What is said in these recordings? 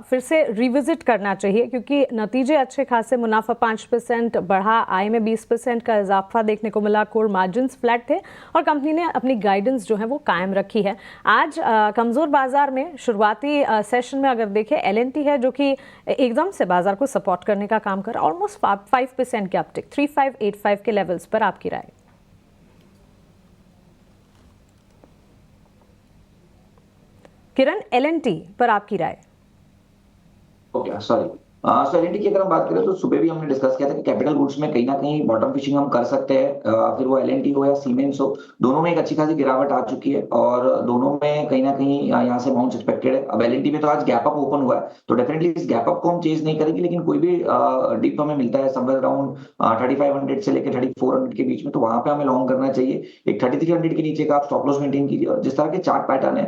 फिर से रिविजिट करना चाहिए क्योंकि नतीजे अच्छे खासे, मुनाफा 5% बढ़ा, आय में 20% का इजाफा देखने को मिला, कोर मार्जिन्स फ्लैट थे और कंपनी ने अपनी गाइडेंस जो है वो कायम रखी है। आज कमज़ोर बाजार में शुरुआती सेशन में अगर देखें L&T है जो कि एकदम से बाजार को सपोर्ट करने का काम कर, ऑलमोस्ट 5% के अपटिक 3585 के लेवल्स पर। आपकी राय? किरण, L&T पर आपकी राय? Okay, sorry. सो L&T की अगर हम बात करें तो सुबह भी हमने डिस्कस किया था कि कैपिटल गुड्स में कहीं ना कहीं बॉटम फिशिंग हम कर सकते हैं। फिर वो L&T हो या सीमेंस हो, दोनों में एक अच्छी खासी गिरावट आ चुकी है और दोनों में कहीं ना कहीं यहाँ से बाउंस एक्सपेक्टेड है। अब L&T में तो आज गैप अप ओपन हुआ है, तो डेफिनेटली इस गैप अप को हम चेज नहीं करेंगे, लेकिन कोई भी डिप हमें मिलता है समवेयर अराउंड 3500 से लेकर 3400 के बीच में, तो वहां पे हमें लॉन्ग करना चाहिए। एक 3300 के नीचे का आप स्टॉप लॉस मेंटेन कीजिए। और जिस तरह के चार्ट पैटर्न है,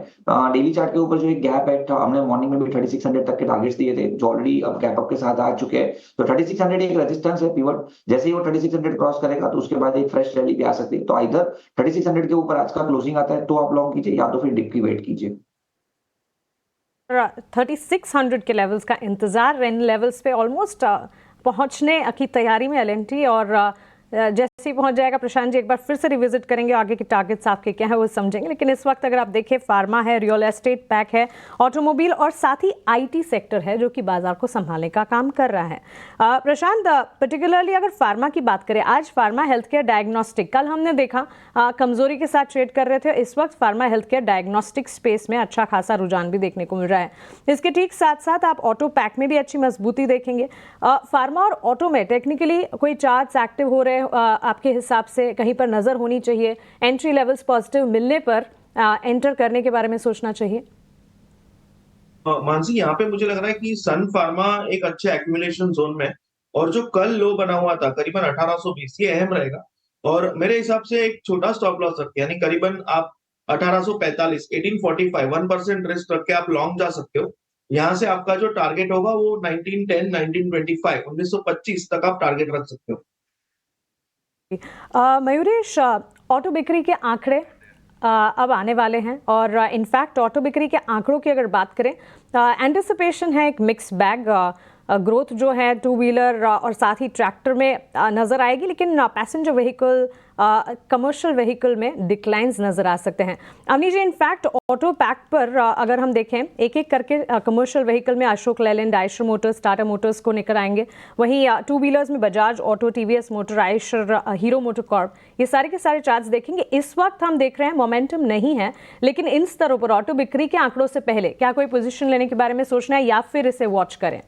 डेली चार्ट के ऊपर जो एक गैप है, हमने मॉर्निंग में भी 3600 तक के टारगेट्स दिए थे जो ऑलरेडी अब गैप अप के साथ आ चुके हैं। तो 3600 एक रेजिस्टेंस है, पिवट। जैसे ही वो 3600 क्रॉस करेगा तो उसके बाद एक फ्रेश रैली भी आ सकती है। तो इधर 3600 के ऊपर आज का क्लोजिंग आता है तो आप लॉन्ग कीजिए, या तो फिर डिप की वेट कीजिए। 3600 के लेवल्स का इंतजार, इन लेवल्स पे ऑलमोस्ट पहुंचने की तैयारी में L&T, और जैसे ही पहुंच जाएगा प्रशांत जी एक बार फिर से रिविजिट करेंगे, आगे के टारगेट्स आपके क्या है वो समझेंगे। लेकिन इस वक्त अगर आप देखें, फार्मा है, रियल एस्टेट पैक है, ऑटोमोबाइल और साथ ही IT सेक्टर है जो कि बाजार को संभालने का काम कर रहा है। प्रशांत, पर्टिकुलरली अगर फार्मा की बात करें, आज फार्मा हेल्थ केयर डायग्नोस्टिक, कल हमने देखा कमजोरी के साथ ट्रेड कर रहे थे, इस वक्त pharma health care diagnostic space में अच्छा खासा रुझान भी देखने को मिल रहा है। इसके ठीक साथ साथ आप ऑटो पैक में भी अच्छी मजबूती देखेंगे। फार्मा और ऑटो में टेक्निकली कोई चार्ट्स एक्टिव हो रहे आपके हिसाब से कहीं पर नजर होनी चाहिए, एंट्री लेवल्स पॉजिटिव मिलने पर एंटर करने के बारे में सोचना चाहिए? मानसी, यहाँ पे मुझे लग रहा है कि सन फार्मा एक अच्छे एक्यूमुलेशन जोन में, और जो कल लो बना हुआ था करीबन 1820, ये अहम रहेगा। और मेरे हिसाब से एक छोटा स्टॉप लॉस रखते, यानी करीबन आप 1845 1845 1% रिस्क रख के आप लॉन्ग जा सकते हो। यहाँ से आपका जो टारगेट होगा वो 1910 1925 1925 तक आप टारगेट रख सकते हो। मयूरेश, ऑटो बिक्री के आंकड़े अब आने वाले हैं और इनफैक्ट ऑटो बिक्री के आंकड़ों की अगर बात करें, एंटिसिपेशन है एक मिक्स बैग। ग्रोथ जो है टू व्हीलर और साथ ही ट्रैक्टर में नज़र आएगी, लेकिन पैसेंजर व्हीकल, कमर्शियल व्हीकल में डिक्लाइंस नज़र आ सकते हैं। अवनी जी, इनफैक्ट ऑटो पैक पर अगर हम देखें, एक एक करके कमर्शियल व्हीकल में अशोक लेलैंड, आयशर मोटर्स, टाटा मोटर्स को लेकर आएंगे। वहीं टू व्हीलर्स में Bajaj auto, TVS motor, Eicher, hero motor Corp, ये सारे के सारे चार्ट्स देखेंगे। इस वक्त हम देख रहे हैं मोमेंटम नहीं है, लेकिन इन स्तरों पर ऑटो बिक्री के आंकड़ों से पहले क्या कोई पोजीशन लेने के बारे में सोचना है या फिर इसे वॉच करें?